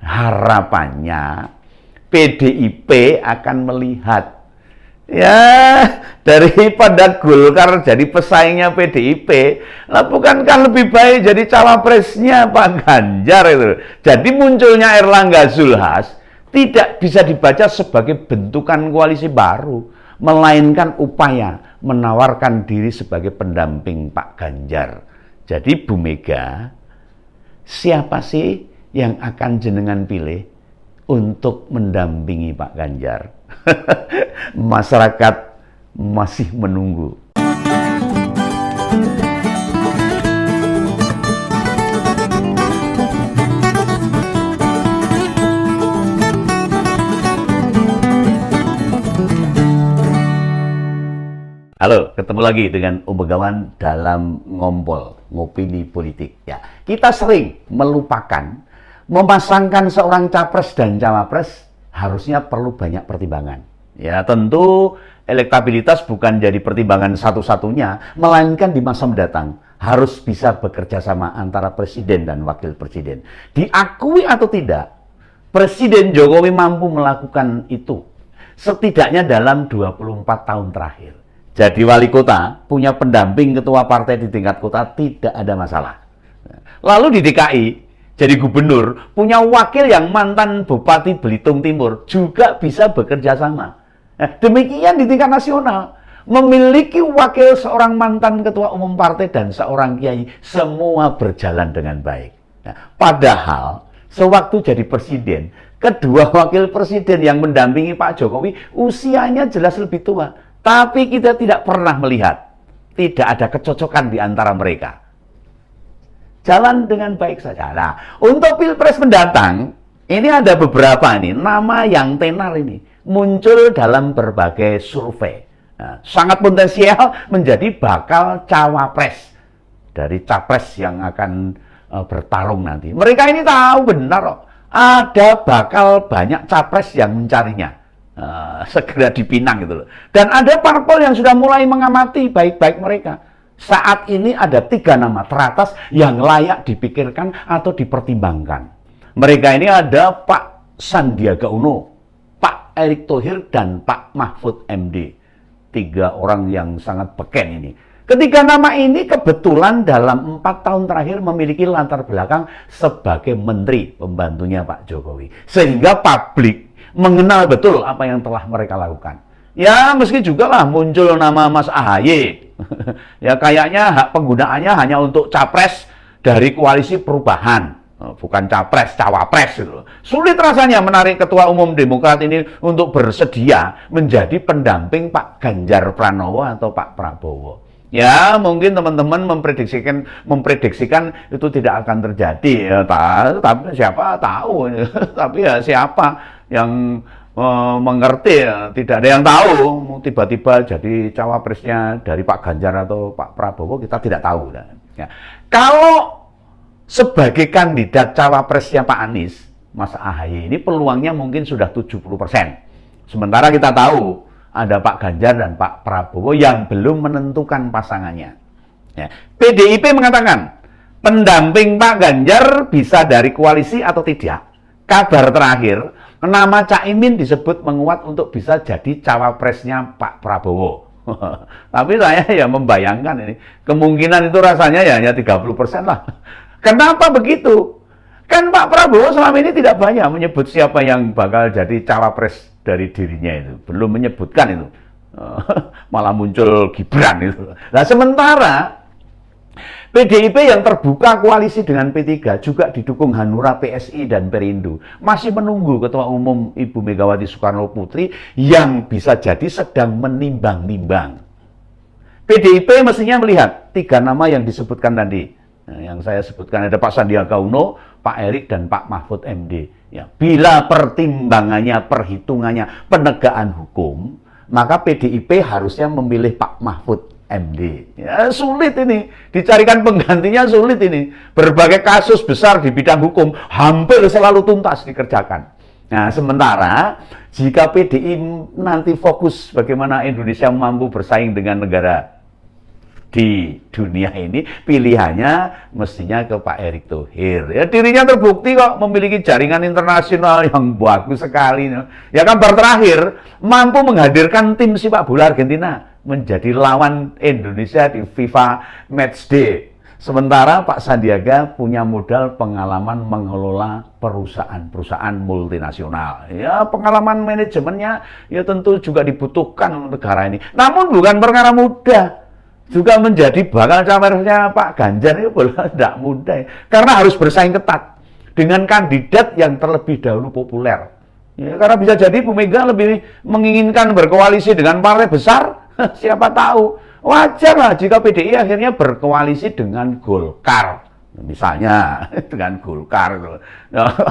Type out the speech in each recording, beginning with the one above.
harapannya PDIP akan melihat, ya, daripada Golkar jadi pesaingnya PDIP, lah bukankah lebih baik jadi cawapresnya Pak Ganjar itu. Jadi munculnya Erlangga Zulhas tidak bisa dibaca sebagai bentukan koalisi baru, melainkan upaya menawarkan diri sebagai pendamping Pak Ganjar. Jadi Bu Mega, siapa sih yang akan jenengan pilih untuk mendampingi Pak Ganjar? Masyarakat masih menunggu. Halo, ketemu lagi dengan Om Begawan dalam ngopini politik. Ya, kita sering melupakan memasangkan seorang capres dan cawapres harusnya perlu banyak pertimbangan. Ya, tentu elektabilitas bukan jadi pertimbangan satu-satunya, melainkan di masa mendatang harus bisa bekerja sama antara presiden dan wakil presiden. Diakui atau tidak, Presiden Jokowi mampu melakukan itu setidaknya dalam 24 tahun terakhir. Jadi wali kota punya pendamping ketua partai di tingkat kota tidak ada masalah. Lalu di DKI jadi gubernur, punya wakil yang mantan Bupati Belitung Timur, juga bisa bekerja sama. Nah, demikian di tingkat nasional, memiliki wakil seorang mantan ketua umum partai dan seorang kiai, semua berjalan dengan baik. Nah, padahal, sewaktu jadi presiden, kedua wakil presiden yang mendampingi Pak Jokowi, usianya jelas lebih tua. Tapi kita tidak pernah melihat, tidak ada kecocokan di antara mereka. Jalan dengan baik saja. Nah, untuk Pilpres mendatang, ini ada beberapa nama yang tenar ini muncul dalam berbagai survei. Nah, sangat potensial menjadi bakal cawapres dari capres yang akan bertarung nanti. Mereka ini tahu benar kok, ada bakal banyak capres yang mencarinya. Segera dipinang gitu loh. Dan ada parpol yang sudah mulai mengamati baik-baik mereka. Saat ini ada 3 nama teratas yang layak dipikirkan atau dipertimbangkan. Mereka ini ada Pak Sandiaga Uno, Pak Erick Thohir, dan Pak Mahfud MD. 3 orang yang sangat beken ini. Ketiga nama ini kebetulan dalam 4 tahun terakhir memiliki latar belakang sebagai menteri pembantunya Pak Jokowi. Sehingga publik mengenal betul apa yang telah mereka lakukan. Ya, meski juga lah muncul nama Mas AHY. Ya, kayaknya hak penggunaannya hanya untuk capres dari koalisi perubahan, bukan capres, cawapres gitu. Sulit rasanya menarik Ketua Umum Demokrat ini untuk bersedia menjadi pendamping Pak Ganjar Pranowo atau Pak Prabowo. Ya, mungkin teman-teman memprediksi itu tidak akan terjadi. Ya, tapi siapa tahu. Tapi ya siapa yang mengerti, ya, tidak ada yang tahu tiba-tiba jadi cawapresnya dari Pak Ganjar atau Pak Prabowo, kita tidak tahu. Ya. Kalau sebagai kandidat cawapresnya Pak Anies, Mas AHY ini peluangnya mungkin sudah 70%. Sementara kita tahu ada Pak Ganjar dan Pak Prabowo yang belum menentukan pasangannya. Ya. PDIP mengatakan pendamping Pak Ganjar bisa dari koalisi atau tidak. Kabar terakhir, nama Caimin disebut menguat untuk bisa jadi cawapresnya Pak Prabowo. Tapi saya ya membayangkan ini, kemungkinan itu rasanya ya hanya 30% lah. Kenapa begitu? Kan Pak Prabowo selama ini tidak banyak menyebut siapa yang bakal jadi cawapres dari dirinya itu. Belum menyebutkan itu. Malah muncul Gibran itu. Nah, sementara PDIP yang terbuka koalisi dengan P3 juga didukung Hanura, PSI, dan Perindo. Masih menunggu Ketua Umum Ibu Megawati Soekarno Putri yang bisa jadi sedang menimbang-nimbang. PDIP mestinya melihat 3 nama yang disebutkan tadi. Nah, yang saya sebutkan ada Pak Sandiaga Uno, Pak Erick, dan Pak Mahfud MD. Ya, bila pertimbangannya, perhitungannya, penegakan hukum, maka PDIP harusnya memilih Pak Mahfud MD. Ya, sulit ini, dicarikan penggantinya sulit ini. Berbagai kasus besar di bidang hukum hampir selalu tuntas dikerjakan. Nah, sementara jika PDI nanti fokus bagaimana Indonesia mampu bersaing dengan negara di dunia ini, pilihannya mestinya ke Pak Erick Thohir. Ya, dirinya terbukti kok memiliki jaringan internasional yang bagus sekali. Ya, kabar terakhir mampu menghadirkan tim sepak bola Argentina menjadi lawan Indonesia di FIFA Matchday. Sementara Pak Sandiaga punya modal pengalaman mengelola perusahaan-perusahaan multinasional. Ya, pengalaman manajemennya ya tentu juga dibutuhkan negara ini. Namun bukan perkara mudah. Juga menjadi bakal cawapresnya Pak Ganjar itu tidak mudah. Karena harus bersaing ketat dengan kandidat yang terlebih dahulu populer. Ya, karena bisa jadi Bu Mega lebih menginginkan berkoalisi dengan partai besar. Siapa tahu. Wajar lah jika PDI akhirnya berkoalisi dengan Golkar. Misalnya dengan Golkar.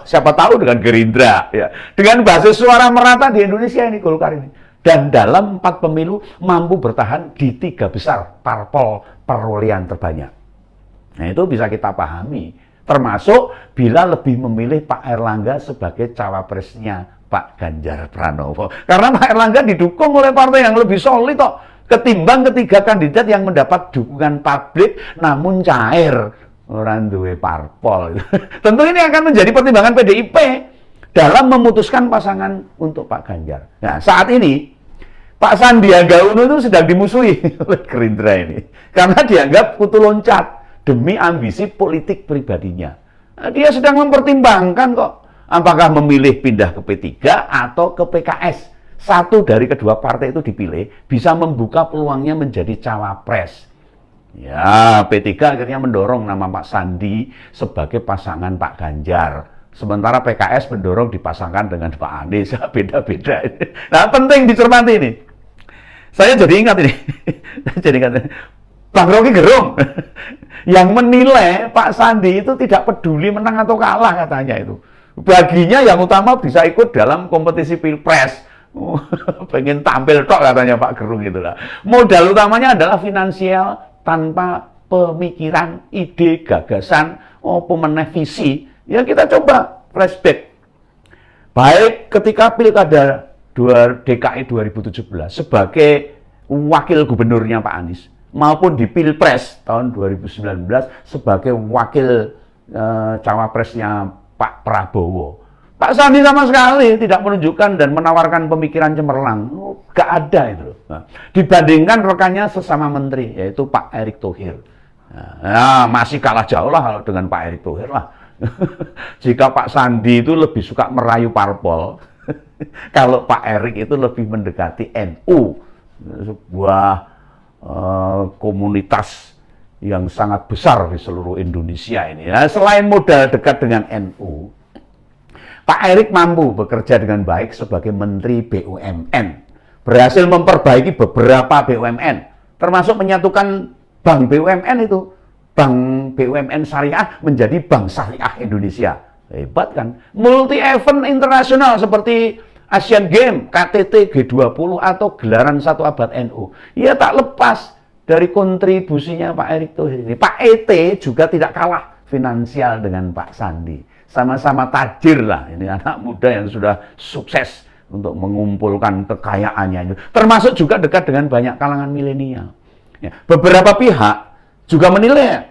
Siapa tahu dengan Gerindra. Ya. Dengan basis suara merata di Indonesia ini Golkar ini. Dan dalam 4 pemilu mampu bertahan di 3 besar parpol perolehan terbanyak. Nah, itu bisa kita pahami. Termasuk bila lebih memilih Pak Erlangga sebagai cawapresnya Pak Ganjar Pranowo. Karena Pak Erlangga didukung oleh partai yang lebih solid kok. Ketimbang ketiga kandidat yang mendapat dukungan publik namun cair. Orang duwe parpol. Tentu ini akan menjadi pertimbangan PDIP dalam memutuskan pasangan untuk Pak Ganjar. Nah, saat ini Pak Sandiaga Uno itu sedang dimusuhi oleh Gerindra ini. Karena dianggap kutu loncat demi ambisi politik pribadinya. Nah, dia sedang mempertimbangkan kok apakah memilih pindah ke P3 atau ke PKS. Satu dari kedua partai itu dipilih bisa membuka peluangnya menjadi cawapres. Ya, P3 akhirnya mendorong nama Pak Sandi sebagai pasangan Pak Ganjar. Sementara PKS mendorong dipasangkan dengan Pak Anies. Beda-beda. Nah, penting dicermati ini. Saya jadi ingat ini. Bang Rocky Gerung yang menilai Pak Sandi itu tidak peduli menang atau kalah katanya itu. Baginya yang utama bisa ikut dalam kompetisi Pilpres. Pengen tampil tok katanya Pak Gerung itulah. Modal utamanya adalah finansial tanpa pemikiran, ide, gagasan, pemenang visi. Ya kita coba flashback. Baik ketika Pilkada DKI 2017 sebagai wakil gubernurnya Pak Anies maupun di Pilpres tahun 2019 sebagai wakil cawapresnya Pak Prabowo. Pak Sandi sama sekali tidak menunjukkan dan menawarkan pemikiran cemerlang. Gak ada itu. Nah, dibandingkan rekannya sesama menteri, yaitu Pak Erick Thohir. Nah, masih kalah jauh lah kalau dengan Pak Erick Thohir lah. Jika Pak Sandi itu lebih suka merayu parpol, kalau Pak Erick itu lebih mendekati NU. Sebuah komunitas yang sangat besar di seluruh Indonesia ini. Ya, selain modal dekat dengan NU, Pak Erick mampu bekerja dengan baik sebagai Menteri BUMN. Berhasil memperbaiki beberapa BUMN, termasuk menyatukan Bank BUMN itu. Bank BUMN Syariah menjadi Bank Syariah Indonesia. Hebat kan? Multi-event internasional seperti Asian Games, KTT, G20, atau gelaran 1 abad NU. Ya tak lepas dari kontribusinya Pak Erick Thohir ini. Pak ET juga tidak kalah finansial dengan Pak Sandi. Sama-sama tajir lah, ini anak muda yang sudah sukses untuk mengumpulkan kekayaannya itu. Termasuk juga dekat dengan banyak kalangan milenial. Ya, beberapa pihak juga menilai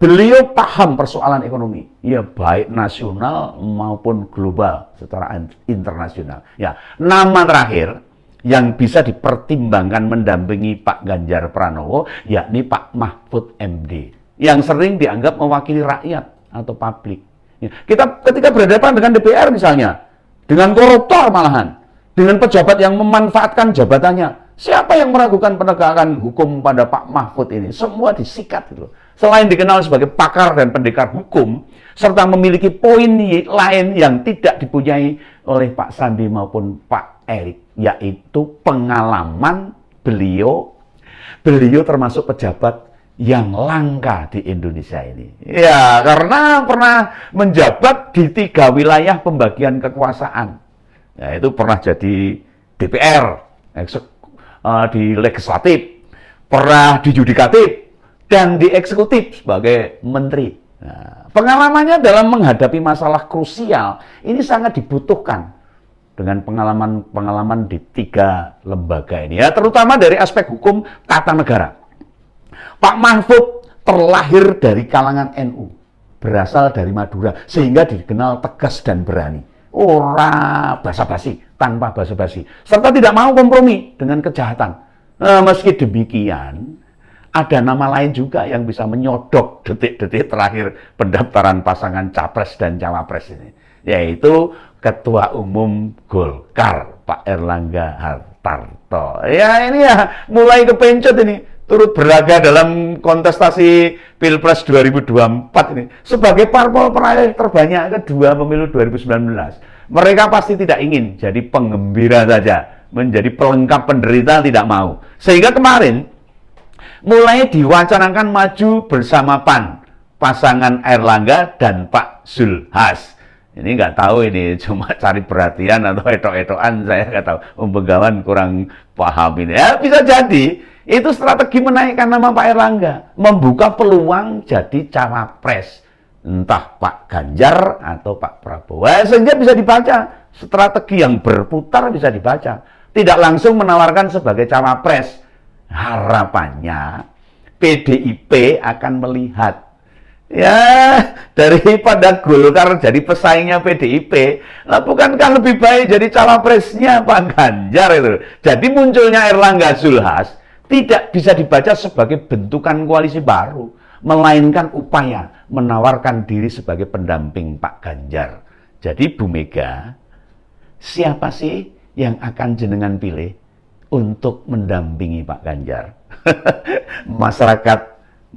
beliau paham persoalan ekonomi, ya baik nasional maupun global secara internasional. Ya, nama terakhir yang bisa dipertimbangkan mendampingi Pak Ganjar Pranowo, yakni Pak Mahfud MD, yang sering dianggap mewakili rakyat atau publik. Ya, kita ketika berhadapan dengan DPR misalnya, dengan koruptor malahan, dengan pejabat yang memanfaatkan jabatannya, siapa yang meragukan penegakan hukum pada Pak Mahfud ini? Semua disikat gitu. Selain dikenal sebagai pakar dan pendekar hukum, serta memiliki poin lain yang tidak dipunyai oleh Pak Sandi maupun Pak Erick, yaitu pengalaman beliau termasuk pejabat yang langka di Indonesia ini. Ya, karena pernah menjabat di 3 wilayah pembagian kekuasaan. Ya, itu pernah jadi DPR, di legislatif, pernah di yudikatif, dan di eksekutif sebagai menteri. Nah, pengalamannya dalam menghadapi masalah krusial ini sangat dibutuhkan dengan pengalaman di 3 lembaga ini, ya, terutama dari aspek hukum tata negara. Pak Mahfud terlahir dari kalangan NU, berasal dari Madura, sehingga dikenal tegas dan berani. Ora basa-basi, tanpa basa-basi, serta tidak mau kompromi dengan kejahatan. Meski demikian, ada nama lain juga yang bisa menyodok detik-detik terakhir pendaftaran pasangan capres dan cawapres ini, yaitu Ketua Umum Golkar, Pak Erlangga Hartarto. Ya ini ya mulai kepencet ini, turut berlaga dalam kontestasi Pilpres 2024 ini. Sebagai parpol peraih terbanyak kedua pemilu 2019, mereka pasti tidak ingin jadi penggembira saja, menjadi pelengkap penderita tidak mau. Sehingga kemarin mulai diwacanakan maju bersama PAN, pasangan Erlangga dan Pak Zulhas. Ini nggak tahu ini cuma cari perhatian atau etok-etokan, saya nggak tahu. Begawan kurang paham ini. Ya bisa jadi itu strategi menaikkan nama Pak Erlangga, membuka peluang jadi cawapres, entah Pak Ganjar atau Pak Prabowo. Sehingga bisa dibaca, strategi yang berputar bisa dibaca. Tidak langsung menawarkan sebagai cawapres. Harapannya PDIP akan melihat, ya daripada Golkar jadi pesaingnya PDIP, lah bukankah lebih baik jadi cawapresnya Pak Ganjar itu. Jadi munculnya Erlangga Zulhas tidak bisa dibaca sebagai bentukan koalisi baru, melainkan upaya menawarkan diri sebagai pendamping Pak Ganjar. Jadi Bu Mega, siapa sih yang akan jenengan pilih untuk mendampingi Pak Ganjar? Masyarakat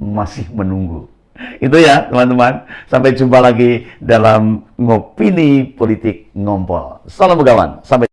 masih menunggu. Itu ya teman-teman. Sampai jumpa lagi dalam Ngopini Politik Ngompol. Salam Begawan. Sampai